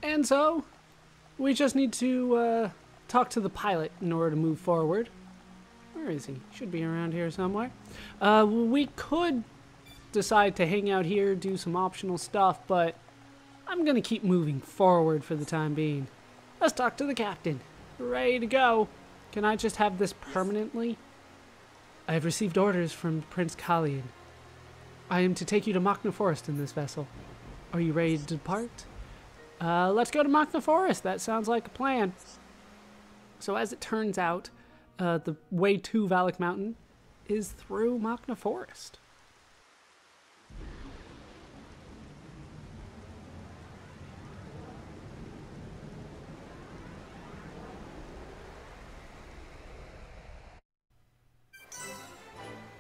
And so, we just need to talk to the pilot in order to move forward. Where is he? Should be around here somewhere. We could decide to hang out here, do some optional stuff, but I'm going to keep moving forward for the time being. Let's talk to the captain. Ready to go. Can I just have this permanently? I have received orders from Prince Kalian. I am to take you to Machna Forest in this vessel. Are you ready to depart? Let's go to Machna Forest. That sounds like a plan. So as it turns out, the way to Valak Mountain is through Machna Forest.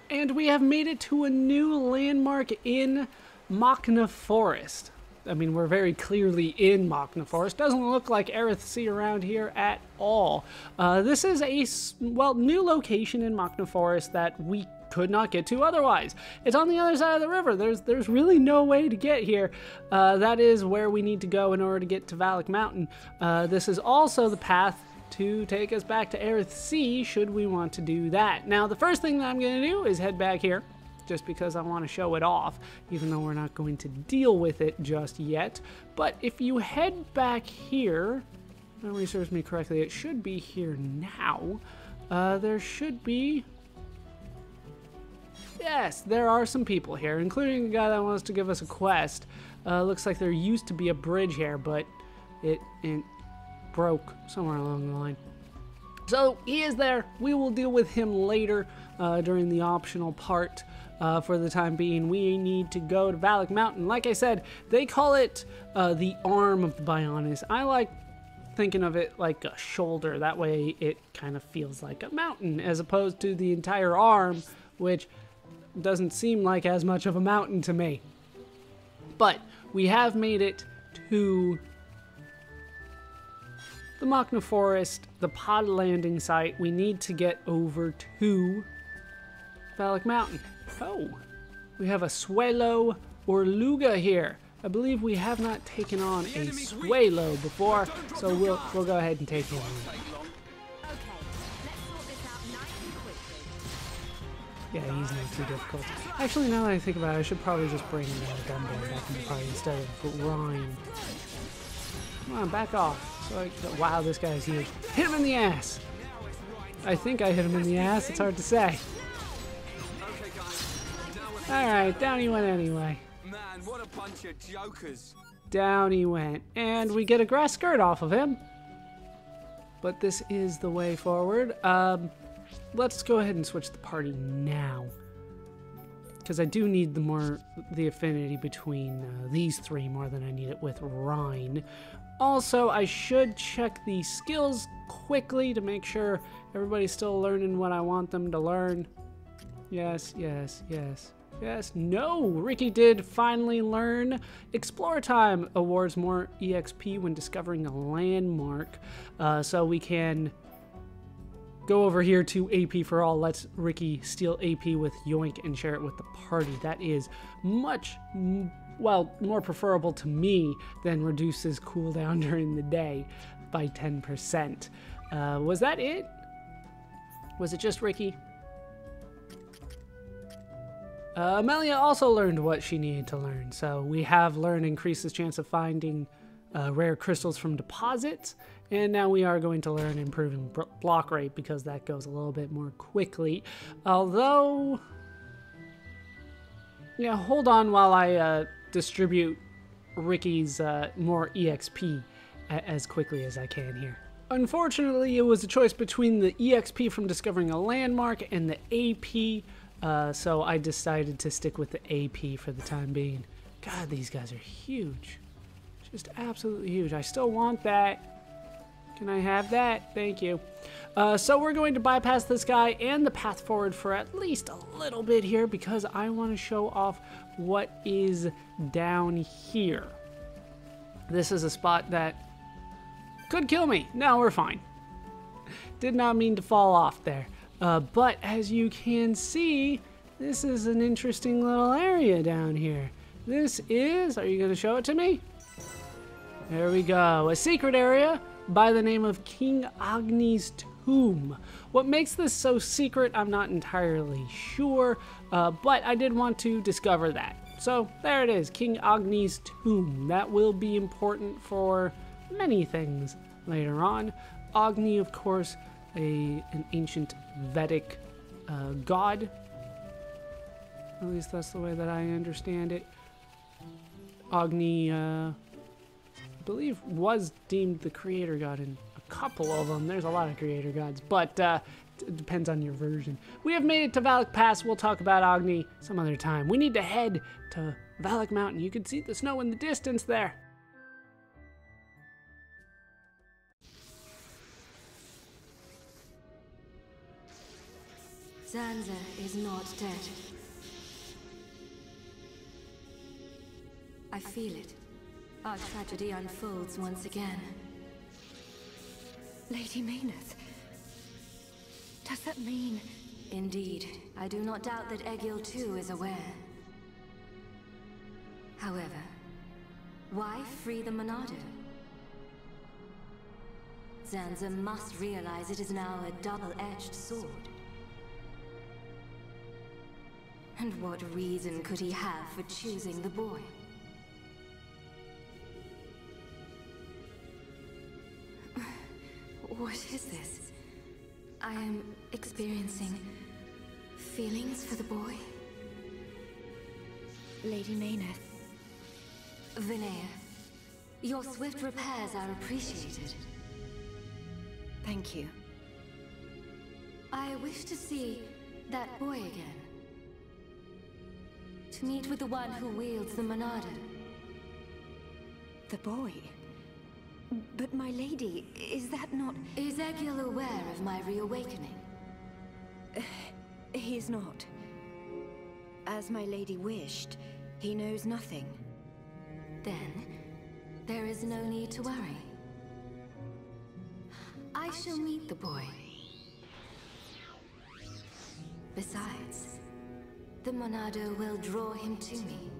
And we have made it to a new landmark in Machna Forest. I mean, we're very clearly in Machna Forest. Doesn't look like Aerith Sea around here at all. This is a, new location in Machna Forest that we could not get to otherwise. It's on the other side of the river. There's really no way to get here. That is where we need to go in order to get to Valak Mountain. This is also the path to take us back to Aerith Sea, should we want to do that. Now, the first thing that I'm going to do is head back here, just because I want to show it off, even though we're not going to deal with it just yet. But if you head back here, if memory serves me correctly, it should be here now. There should be... Yes, there are some people here, including a guy that wants to give us a quest. Looks like there used to be a bridge here, but it broke somewhere along the line. So he is there. We will deal with him later during the optional part. For the time being, we need to go to Valak Mountain. Like I said, they call it the arm of the Bionis. I like thinking of it like a shoulder. That way it kind of feels like a mountain as opposed to the entire arm, which doesn't seem like as much of a mountain to me. But we have made it to the Machna Forest, the pod landing site. We need to get over to Valak Mountain. Oh, we have a Swalo Orluga here. I believe we have not taken on a Swalo before, so we'll go ahead and take him on. Yeah, he's not too difficult. Actually, now that I think about it, I should probably just bring Gumbo back in the party instead of Ryan. Come on, back off. So wow, this guy's huge. Hit him in the ass! I think I hit him in the ass, it's hard to say. Alright, down he went anyway. Man, what a bunch of jokers. Down he went. And we get a grass skirt off of him. But this is the way forward. Let's go ahead and switch the party now. Because I do need the affinity between these three more than I need it with Rhine. Also, I should check the skills quickly to make sure everybody's still learning what I want them to learn. Yes, yes, yes. Yes, no! Ricky did finally learn. Explore Time awards more EXP when discovering a landmark. So we can go over here to AP for all. Let's Ricky steal AP with Yoink and share it with the party. That is much, well, more preferable to me than reduces cooldown during the day by 10%. Was that it? Was it just Ricky? Amelia also learned what she needed to learn. So we have learned increases chance of finding rare crystals from deposits. And now we are going to learn improving block rate because that goes a little bit more quickly. Although, yeah, hold on while I distribute Ricky's more EXP as quickly as I can here. Unfortunately, it was a choice between the EXP from discovering a landmark and the AP. So I decided to stick with the AP for the time being. God, these guys are huge. Just absolutely huge. I still want that. Can I have that? Thank you. So we're going to bypass this guy and the path forward for at least a little bit here because I want to show off what is down here. This is a spot that could kill me. No, we're fine. Did not mean to fall off there. But as you can see, this is an interesting little area down here. This is, are you going to show it to me? There we go. A secret area by the name of King Agni's tomb. What makes this so secret, I'm not entirely sure, but I did want to discover that. So there it is, King Agni's tomb. That will be important for many things later on. Agni, of course, an ancient Vedic god. At least that's the way that I understand it. Agni, I believe, was deemed the creator god in a couple of them. There's a lot of creator gods, but it depends on your version. We have made it to Valak Pass. We'll talk about Agni some other time. We need to head to Valak Mountain. You can see the snow in the distance there. Zanza is not dead. I feel it. Our tragedy unfolds once again. Lady Mayneth. Does that mean... Indeed. I do not doubt that Egil too is aware. However, why free the Monado? Zanza must realize it is now a double-edged sword. And what reason could he have for choosing the boy? What is this? I am experiencing feelings for the boy. Lady Mayneth. Vinaya, your swift repairs are appreciated. Thank you. I wish to see that boy again. To meet with the one who wields the Monado. The boy? But my lady, is that not... Is Egil aware of my reawakening? He's not. As my lady wished, he knows nothing. Then, there is no need to worry. I shall meet the boy. Besides, the Monado will draw him to me.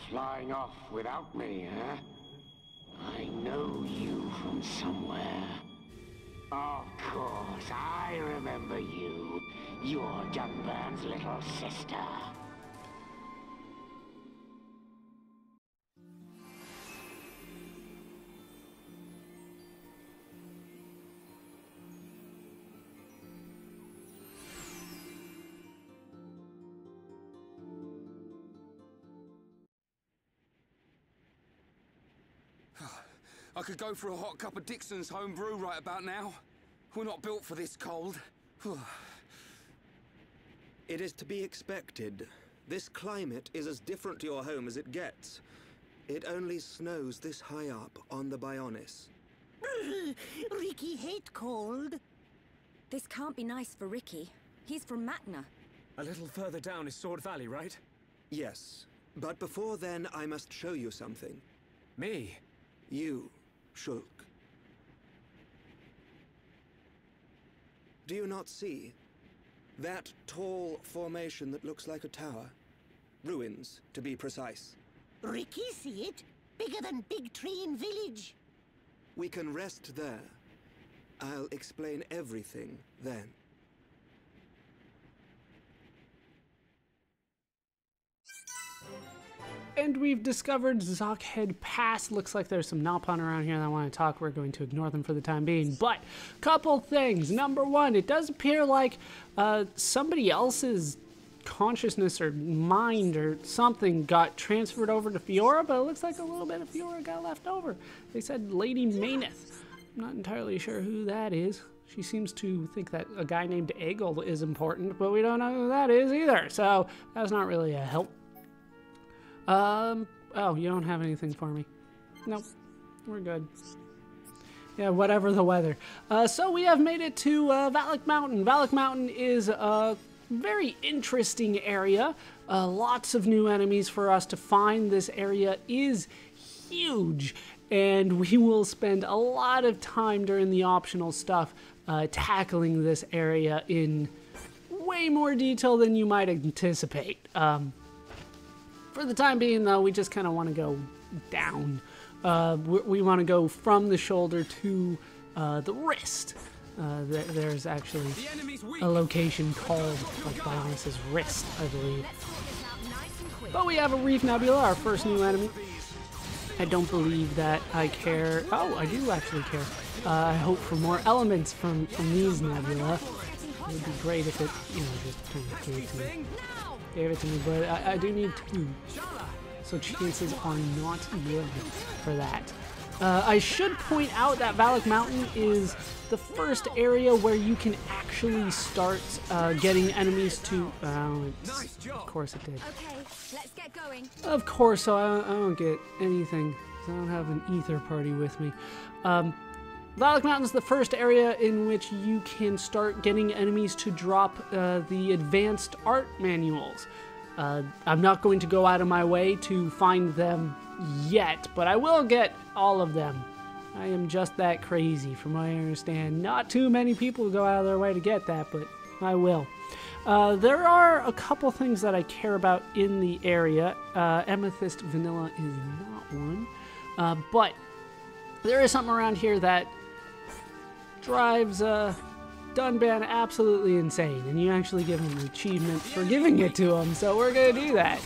Flying off without me, huh? I know you from somewhere. Of course, I remember you. You're Junburn's little sister. I could go for a hot cup of Dixon's home brew right about now. We're not built for this cold. It is to be expected. This climate is as different to your home as it gets. It only snows this high up on the Bionis. Ricky hate cold. This can't be nice for Ricky. He's from Matna. A little further down is Sword Valley, right? Yes, but before then I must show you something. Me? You, Shulk. Do you not see? That tall formation that looks like a tower? Ruins, to be precise. Ricky see it? Bigger than Big Tree in village. We can rest there. I'll explain everything then. And we've discovered Zockhead Pass. Looks like there's some Nalpon around here that I want to talk. We're going to ignore them for the time being. But, couple things. Number one, it does appear like somebody else's consciousness or mind or something got transferred over to Fiora, but it looks like a little bit of Fiora got left over. They said Lady Mayneth. I'm not entirely sure who that is. She seems to think that a guy named Egil is important, but we don't know who that is either. So, that's not really a help. Oh, you don't have anything for me. Nope, we're good. Yeah, whatever the weather. So we have made it to Valak Mountain. Valak Mountain is a very interesting area. Lots of new enemies for us to find. This area is huge. and we will spend a lot of time during the optional stuff tackling this area in way more detail than you might anticipate. For the time being, though, we just kind of want to go down. We want to go from the shoulder to the wrist. There's actually a location called like Bionis's wrist, I believe. But we have a Reef Nebula, our first new enemy. I don't believe that I care. Oh, I do actually care. I hope for more elements from these nebula. It would be great if it, you know, just kind of gave it to me. But I do need 2. So chances are not good for that. I should point out that Valak Mountain is the first area where you can actually start getting enemies to... of course it did. Okay, let's get going. Of course, so I don't get anything. I don't have an ether party with me. Valak Mountain is the first area in which you can start getting enemies to drop the advanced art manuals. I'm not going to go out of my way to find them yet, but I will get all of them. I am just that crazy, from what I understand. Not too many people go out of their way to get that, but I will. There are a couple things that I care about in the area. Amethyst Vanilla is not one, but there is something around here that drives Dunban absolutely insane, and you actually give him an achievement for giving it to him, so we're gonna do that.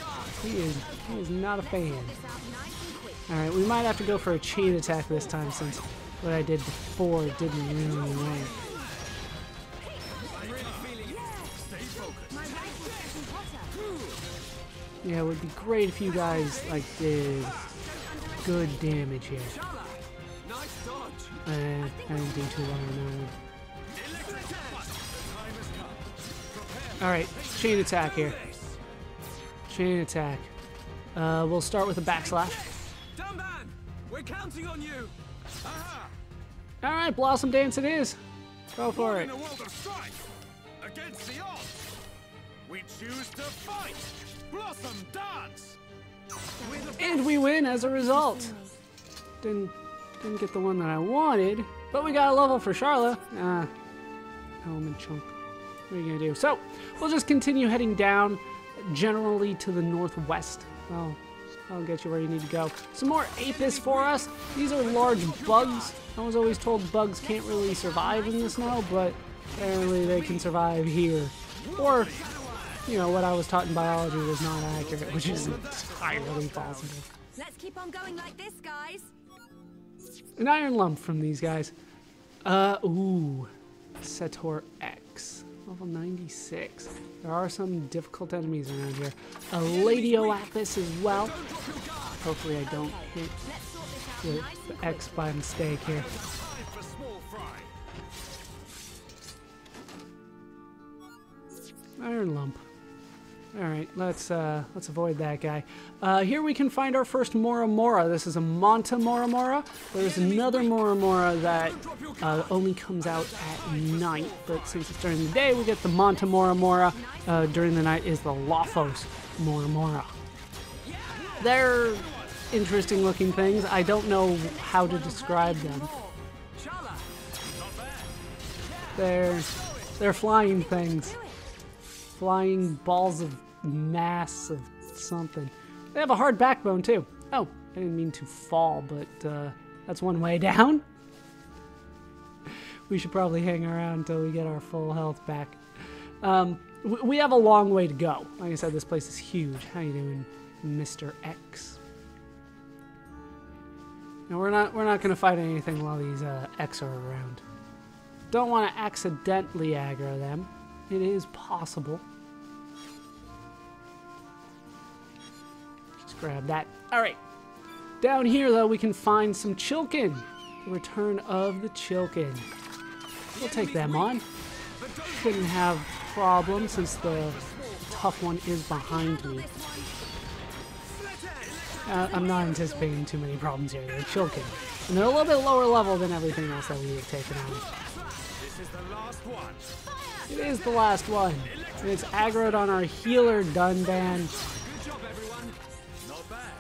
He is not a fan. Alright, we might have to go for a chain attack this time, since what I did before didn't really work. Yeah, it would be great if you guys, like, did good damage here. I didn't do too well on that one. Alright, chain attack here. Chain attack. We'll start with a backslash. Dunban, we're counting on you. Alright, Blossom Dance it is. Go for it. In a world of strife, against the odds, we choose to fight. Blossom Dance. And we win as a result. Didn't get the one that I wanted, but we got a level for Charla. Element chunk. What are you gonna do? So, we'll just continue heading down, generally to the northwest. I'll get you where you need to go. Some more Apis for us. These are large bugs. I was always told bugs can't really survive in the snow, but apparently they can survive here. Or, you know, what I was taught in biology was not accurate, which is entirely possible. Let's keep on going like this, guys. An iron lump from these guys. Ooh. Setor X. Level 96. There are some difficult enemies around here. A Ladioapis as well. Hopefully I don't hit the X by mistake here. Iron lump. Alright, let's avoid that guy. Here we can find our first Mora Mora. This is a Manta Mora Mora. There's another Mora Mora that only comes out at night, but since it's during the day, we get the Manta Mora Mora. During the night is the Lophos Mora Mora. They're interesting looking things. I don't know how to describe them. They're flying things. Flying balls of mass of something. They have a hard backbone too. Oh, I didn't mean to fall, but that's one way down. We should probably hang around until we get our full health back. We have a long way to go. Like I said, this place is huge. How you doing, Mr. X? And we're not gonna fight anything while these X are around. Don't want to accidentally aggro them. It is possible. Just grab that. Alright. Down here, though, we can find some Chilkin. The return of the Chilkin. We'll take them on. Shouldn't have problems since the tough one is behind me. I'm not anticipating too many problems here. They're Chilkin. And they're a little bit lower level than everything else that we've taken on. This is the last one. It is the last one. And it's aggroed on our healer, Dunban. Good job, everyone. Not bad.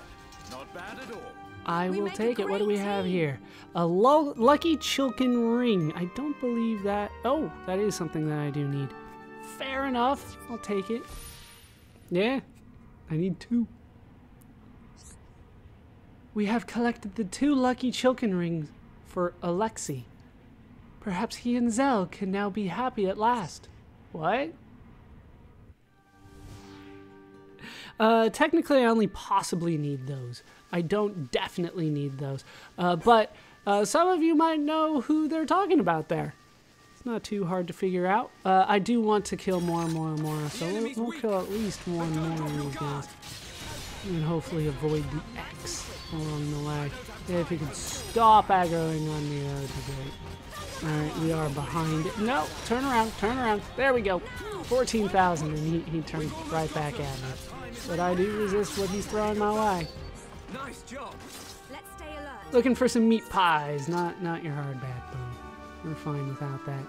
Not bad at all. I will take it. What do we have here? A lucky Chilken ring. I don't believe that. Oh, that is something that I do need. Fair enough. I'll take it. Yeah, I need 2. We have collected the 2 lucky Chilken rings for Alexei. Perhaps he and Zell can now be happy at last. What? Technically, I only possibly need those. I don't definitely need those. But some of you might know who they're talking about there. It's not too hard to figure out. I do want to kill more, so we'll kill at least one more of these guys. And hopefully avoid the X along the way. If you could stop aggroing on me, that would be great. Alright, we are behind it. No, turn around. There we go. 14,000, and he turned right back at me. But I do resist what he's throwing my way. Nice job. Let's stay alert. Looking for some meat pies, not your hard backbone. We're fine without that.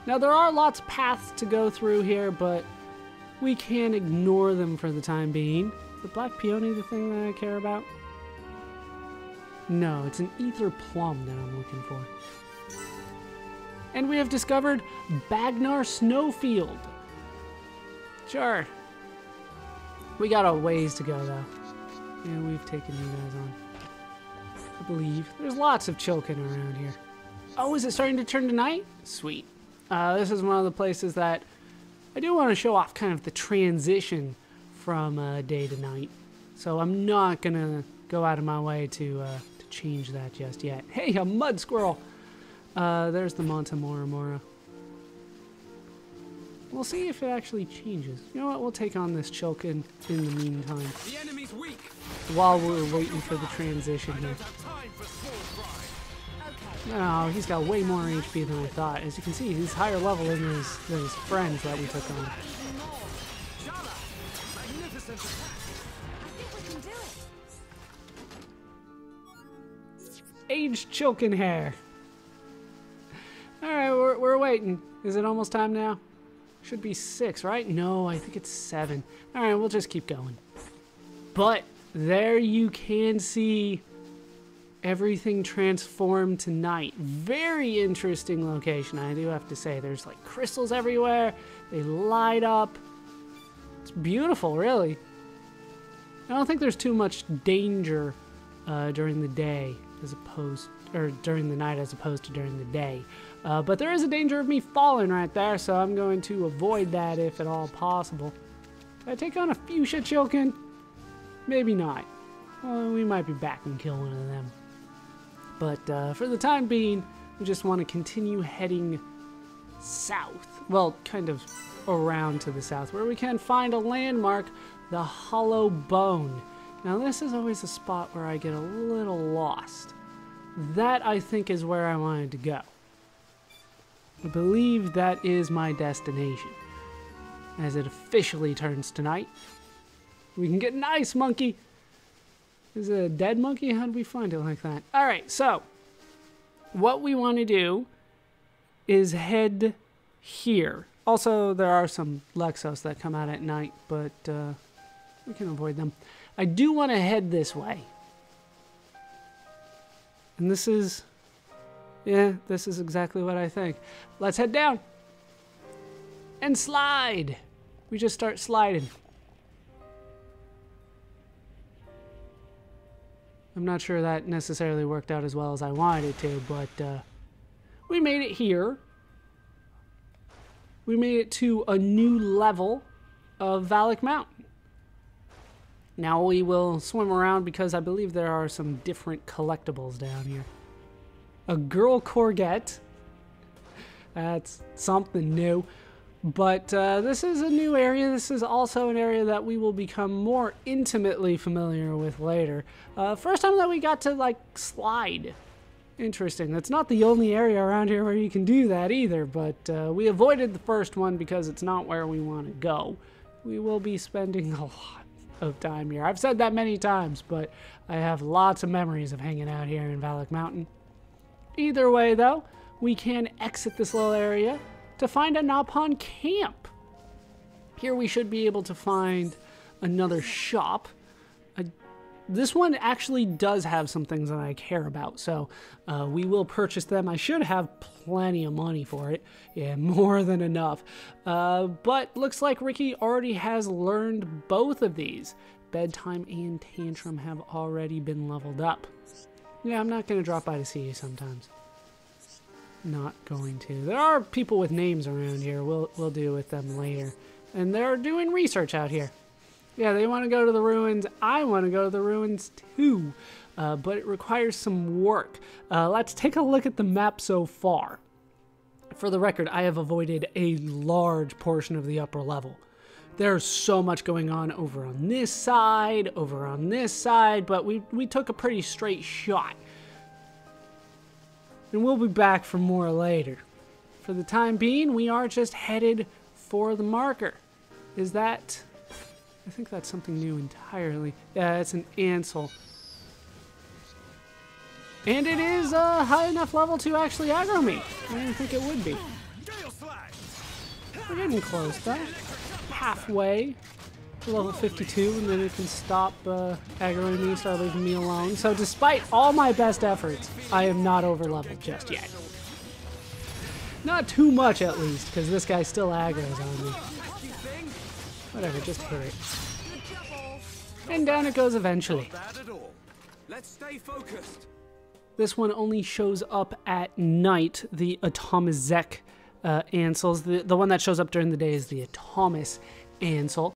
Now there are lots of paths to go through here, but we can ignore them for the time being. Is the black peony the thing that I care about? No, it's an ether plum that I'm looking for. And we have discovered Bagnar Snowfield. Sure. We got a ways to go, though. Yeah, we've taken you guys on. I believe. There's lots of Chilken around here. Oh, is it starting to turn to night? Sweet. This is one of the places that I do want to show off kind of the transition from day to night. So I'm not going to go out of my way to change that just yet. Hey, a mud squirrel! There's the Monta Mora Mora. We'll see if it actually changes. You know what? We'll take on this Chilken in the meantime. The enemy's weak. While we're waiting for the transition here. Oh, he's got way more HP than I thought. As you can see, he's higher level than his friends that we took on. Aged Chilken hair. Alright, we're waiting. Is it almost time now? Should be 6, right? No, I think it's 7. Alright, we'll just keep going. But there you can see everything transformed to night. Very interesting location, I do have to say. There's like crystals everywhere. They light up. It's beautiful, really. I don't think there's too much danger during the day as opposed, or during the night as opposed to during the day. But there is a danger of me falling right there, so I'm going to avoid that if at all possible. Did I take on a fuchsia Chilken? Maybe not. Well, we might be back and kill one of them. But for the time being, we just want to continue heading south. Well, kind of around to the south, where we can find a landmark, the Hollow Bone. Now this is always a spot where I get a little lost. That, I think, is where I wanted to go. I believe that is my destination. As it officially turns to night. We can get an ice monkey. Is it a dead monkey? How did we find it like that? Alright, so what we want to do is head here. Also, there are some Lexos that come out at night, but we can avoid them. I do want to head this way. And this is... yeah, this is exactly what I think. Let's head down. And slide. We just start sliding. I'm not sure that necessarily worked out as well as I wanted it to, but we made it here. We made it to a new level of Valak Mountain. Now we will swim around because I believe there are some different collectibles down here. A girl Corgette. That's something new. But this is a new area. This is also an area that we will become more intimately familiar with later. First time that we got to, like, slide. Interesting. That's not the only area around here where you can do that either, but we avoided the first one because it's not where we want to go. We will be spending a lot of time here. I've said that many times, but I have lots of memories of hanging out here in Valak Mountain. Either way, though, we can exit this little area to find a Napon camp. Here we should be able to find another shop. I this one actually does have some things that I care about, so we will purchase them. I should have plenty of money for it. Yeah, more than enough. But looks like Ricky already has learned both of these. Bedtime and Tantrum have already been leveled up. Yeah, I'm not going to drop by to see you sometimes. Not going to. There are people with names around here. We'll deal with them later. And they're doing research out here. Yeah, they want to go to the ruins. I want to go to the ruins too. But it requires some work. Let's take a look at the map so far. For the record, I have avoided a large portion of the upper level. There's so much going on over on this side, but we took a pretty straight shot. And we'll be back for more later. For the time being, we are just headed for the marker. Is that... I think that's something new entirely. Yeah, it's an Ansel. And it is a high enough level to actually aggro me. I didn't think it would be. We're getting close though. Halfway to level 52, and then it can stop aggroing me, start leaving me alone. So despite all my best efforts, I am not over leveled just yet. Not too much at least, because this guy still aggroes on me. Whatever, just hit it. And down it goes eventually. Let's stay focused. This one only shows up at night, the Atomizek Ansels. The one that shows up during the day is the Atomis Ansel.